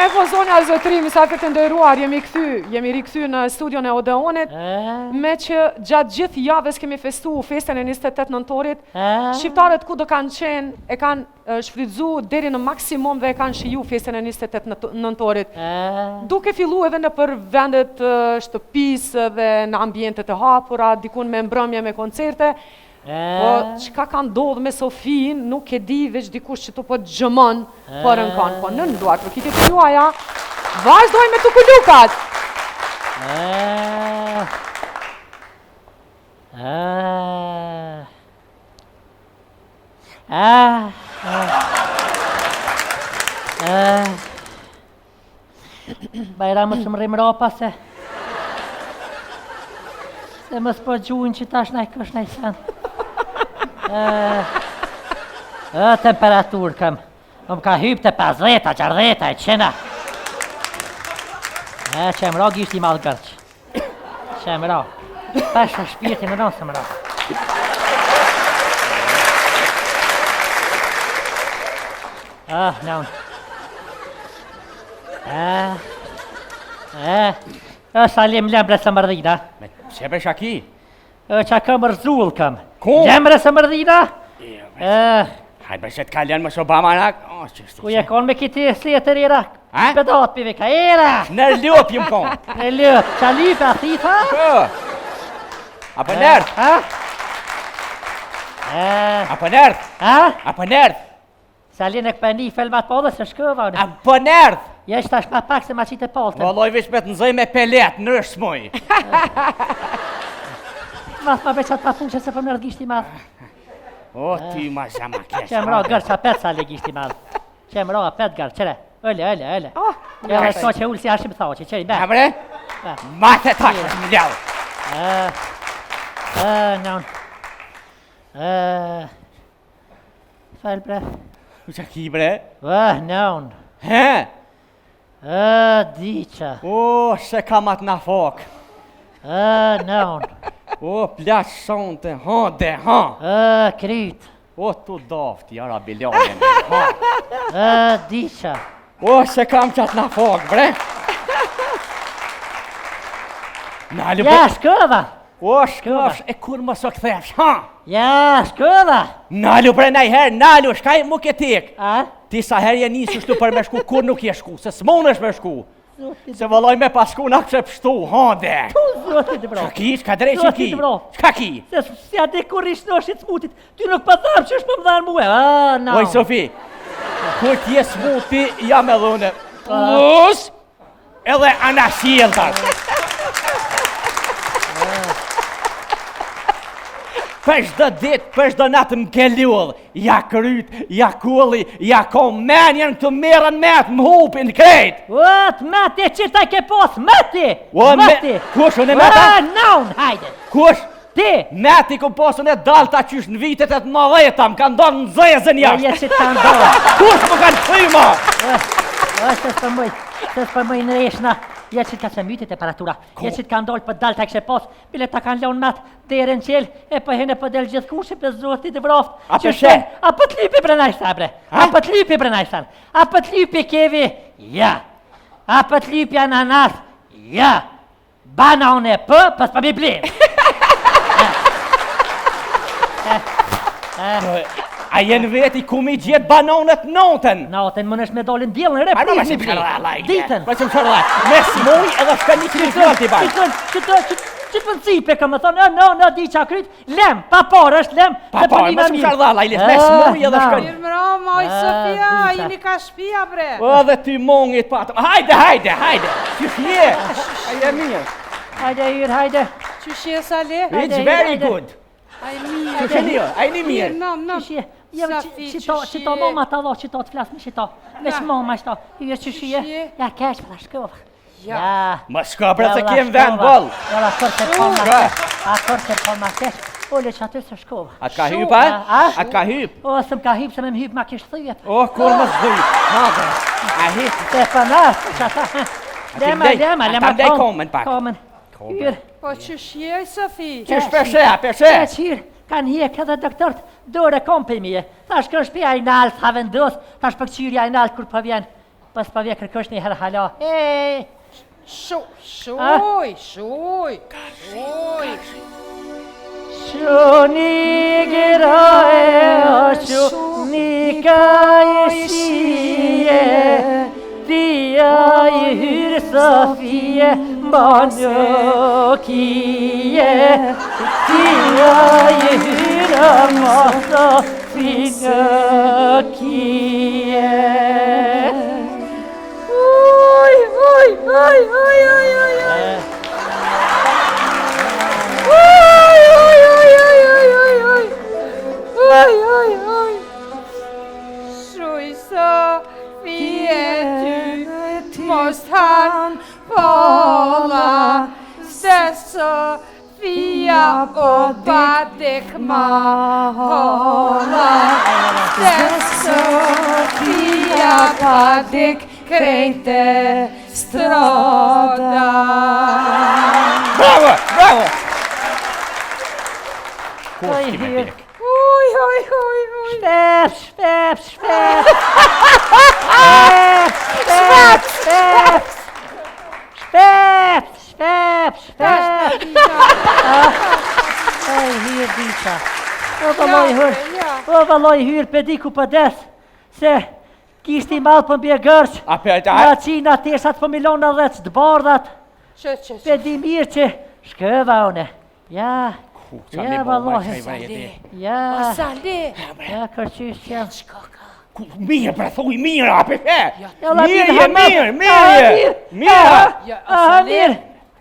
E po zonja zotri, misafir të nderuar, jemi rikthy në studion e Odeonit, me që gjatë gjithë javës kemi festu festën e 28 nëntorit, shqiptarët ku do kanë qenë, e kanë shfrytzu deri në maksimum dhe e kanë shiju festën e 28 nëntorit. Duke fillu edhe në për vendet shtëpisë dhe në ambientet e hapura, dikun me mbrëmje me koncerte. Po, qka ka ndodhë me Sofin, nuk e di veç dikush që të po gjëmën për në kanë. Po, në nduar, për kitit të juaja, vazhdojnë me të kullukat. Bajramë që më rrimë ropa se më s'po gjuhin që tash naj kësh naj sen. Temperatur kam. Më ka hyp të 50, 60, e qena. Që më ro gisht i malë gërq. Që më ro. Peshë shpirti në nësë më ro. Në unë. Salim lembre së mërdhina. Që be shaki? Qa ka mërzull kam. Ku? Lembre së mërdhina? Hajtë bëshet kaljan më shobama nak. Ku je kon me kiti sletër era? Ha? Pedat pive ka era. Në ljup jëm kon. Në ljup, qa lype a thitha? Apo nërth? Apo nërth? Apo nërth? Salin e këpëni felmat po dhe se shkëva. Apo nërth? Jesh tash ma pak se ma qitë e paltën. Valoj vish me të nëzoj me pelet, nërsh moj. Mas ma beqat pa fuqe se për mërë gishti madhë. O, ty ma zama kesh. Qem ra gërë qa pet sali gishti madhë. Qem ra pet gërë, qëre. Öle. Edhe s'ko që ullë si ashim thaoqe, qëri me. Hamre? Mate tash është më ljau. Nën. Fel bre. U që ki bre? Nën. He? Diqa. O, se kamat na fok. Nën. O, plaç sonte, hande, Kryt. O, tu dofti, jara biljonin, Diqa. O, se kam qatë na fok, bre. Nalu, Ja, shkëva. O, shkëvsh, e kur më së këthefsh, Ja, shkëva. Nalu, bre, najher, nalu, shkaj mu ketik. A? Ti sa her je njësë shtu për me shku, kur nuk je shku, se s'mon është me shku. Se vëlloj me pasku nak që pështu, hande. Zotit bro. Shka ki, shka drejqin ki? Zotit bro. Shka ki? Se si ade kur ishtë në është i smutit, ty nuk për dharë që është për më dharë muhe. No. Oj, Sofi, kur t'je smuti, jam e dhune. Plus, edhe anashil tash. Për shdo dit, për shdo natë m'ke ljull, ja kryt, ja kulli, ja kom menjen të merën met m'hupin krejt. Ot, meti, qita ke pos, meti! O, Meti! Kush unë e meta? Naun, hajde! Kush? Ti! Meti ku posën e dalta qysh në vitet e të 90-ta, më kanë donë në zezën jashtë. Je që të ndohë. Kush më kanë këthima? Se s'pëmëj në eshna. Je që t'ka që myti temperatura. Je që t'ka ndollë për dalë t'a kështë pos. Bile t'a kanë lonë matë dhere në qelë. E për hene për delë gjithë kushë për zotit e vroftë. A për she? A për t'lypi brenajshtar bre. A për t'lypi brenajshtar. A për t'lypi kevi. Ja. A për t'lypi ananas. Ja. Bana unë e për s'pa mi blinë. A jenë veti ku mi gjithë banonet notën? Notën më nëshme dolin djelën në A në më repri. shimë shërla, Ditën. Më shimë shërla. Mes muj edhe shka një krizor t'i bajtë. Që të nëcipe ka më thonë, në di qa kryt, lem, pa parë është lem. Pa parë, më shimë shërla, lajlis, mes muj edhe shka një. Mirë mrama, oj Sofia, jeni ka shpia bre. O dhe ty mongit patëm. Hajde. Qysh je? Hajde mirë. Hajde, Yr, hajde. Qysh je Sali? It's very good. Aj mirë. Qysh e një? Ajni mirë. Nam. Qito moma ta dho, qito të flasë, me qito. Veç moma qito. Yr, qyshie. Ja, kesh për shkova. Ja. Më shka bre se kem ven bol. Ja, akor se pol ma kesh. Ole që aty se shkova. A ka hyp, a ka hyp? O, së më ka hyp, se me më hyp ma kishë thyjet. O, kur më zhyp. A hyp. Te për nështë, që ata. Lema, Ta mdej komen pak. Komen. Yr. Po qysh je Sofi? Qysh peshe? Qyr, kanë hjek edhe doktorët, dore kom për mije. Thash kërë shpia i nalë, tha vendos, thash për këqyri i nalë kur për vjen. pas pa vje kërkosh një herë hala. Hej! Shuj. Shuni gira e shuni ka e shie, dia i hyr Sofie mano kie, dia i hyr ma Sofie kie. Måste han falla Sofia och Badek mahala Sofia Badek krejte strada. Bravo! Oj, hur? Oj. Späps! Oj, hur dita. O valoj hyr pediku për des, se kishti malë për mbje gërq, nga qina tesat për milona dhe të bardhat, pedi mirë që shkëva une. Ja, valoj. Ja, kërqysh që Mirë, pra thuj, mirë, ape fe!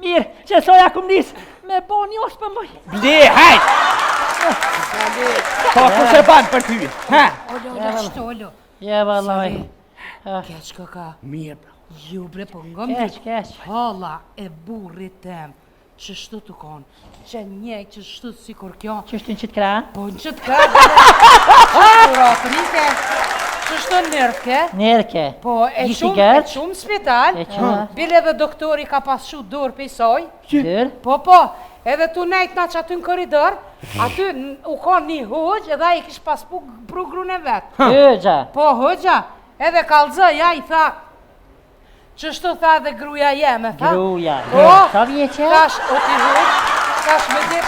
Mirë, që soja kum nis, me bo një osë për mëj. Ble, hajt! Po, ku se banë për ty, ha? Olo. Ja, valoj. Keq kaka. Mirë, pra. Ju bre po ngëm Keq. hala e burrit tem. Që shtu të konë, që njek që shtu si kur kjo. Që shtu në qitë kra? Po në qëtë kra, që shtu nërke. Po e shumë spital, bile dhe doktori ka pas shu dur për isoj. Po, edhe tu nejt na që aty në koridor, aty u konë një hëgj edhe i kish pas pru e vetë. Hëgja? Po, hëgja, edhe kalzë, ja i tha, që shtu tha dhe gruja jeme, tha? Gruja, sa vjeqe? Tash, o t'i hëgj, tash me dit,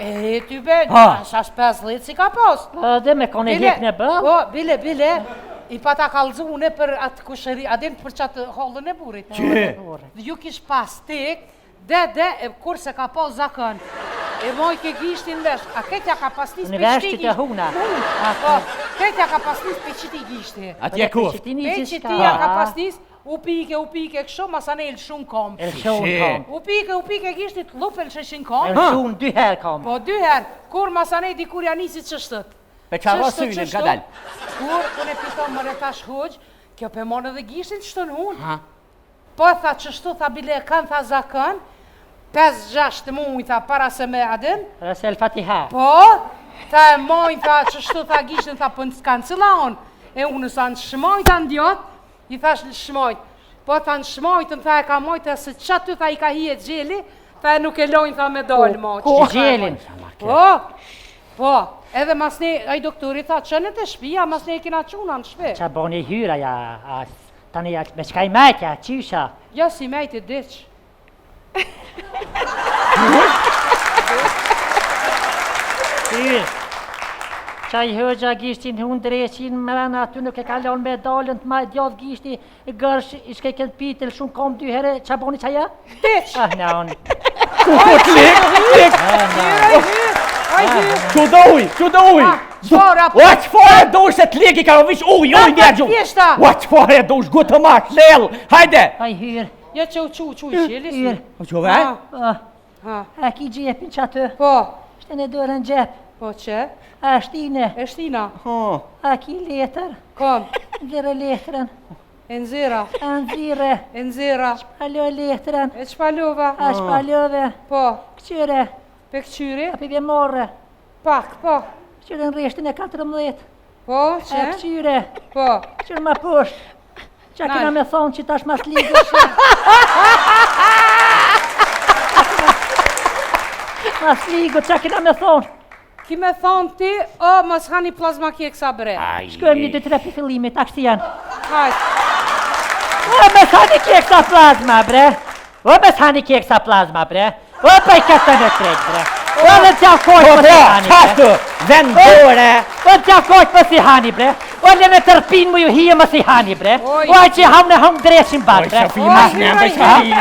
e ty be, shash 50 si ka pos. Dhe me kone hjek në bëll? Po, bile, i pa ta kalzu une për atë kushëri, adin për qatë hollën e burit. Dhe ju kish pas tek, kur se ka pos zakën, e moj ke gishtin vesh, a ketja ka pas nis për qëti gishti? Në vesh që të huna. Po, ketja ka pas nis për qëti gishti. Atje kuft. Për qëtia ka pas nis, u pike kështu, masane el shumë kom. U pike gishtit, lupel sheshin kom. El shumë 2 herë kom. Po 2 herë, kur masane di kur janë nisit qështët. Pe qaro synin ka dal. Kur e piton më retash hëgj, kjo pe monë edhe gishtin qështën hun. Po tha qështu, tha bile kanë, tha zakën, 5-6 mujnë, tha para se me adin. Para se el fatiha. Po, tha e mojnë, tha qështu, tha gishtin, tha për në s'kanë cila on. E unë sa në shmojnë të ndjot, i thash në shmojnë. Po tha në shmojnë, tha e ka mojtë, se qatë ty, tha i ka hije gjeli, tha e nuk e lojnë, tha me dollë mojtë. Ko gjelin? Po, edhe mas ne, a i doktori tha, qënë të shpia, mas ne e kina quna në shpi. Qa bo një hyra, tani me qka i majtja, qysha? Ja, si majti diq. Hyr, qa i hëgja gishtin hun dreqin, mërana aty nuk e kalon me dalën të maj djath gishti, gërsh, i shke këtë pitel shumë kom 2 herë, qa boni qa ja? Diq! Na unë. Ku klik! Që do uj! O qëfare dosh se t'lik i ka vish uj një gjumë! O qëfare dosh gutë ma shlel! Hajde! Aj hyr. Ja që u qu i qelis? Hyr. O që vej? A ki gjepin që atë? Po. Shte në dërën gjep. Po që? A shtine. E shtina? A ki letër. Kom? Ndire letrën. E nëzira? A nëzire. E nëzira? Shpalo letrën. E shpalova? A shpalove. Po. Këqyre. Pe këqyri? A pivje morre. Pak, po. Këqyre në reshtin e 14. Po, që? A këqyre. Po. Këqyre ma poshtë. Qa kena me thonë që tash mas ligë. Mas ligë, qa kena me thonë. Ki me thonë ti, o, mos hani plazma kjeksa bre. Shkojmë 1-2-3 për fillimit, a kështi janë. Hajt. O, mos hani kjeksa plazma, bre. O, mos hani kjeksa plazma, bre. O, pa i këtë në trejt, bre. O, dhe t'ja kojtë për si hani, bre. Qashtu, vendore. O, t'ja kojtë për si hani, bre. O, në tërpin mu ju hije më si hani, bre. O, që ham në hëm dreshim bat, bre. Oj, Shofi, mas në jam për Shofi.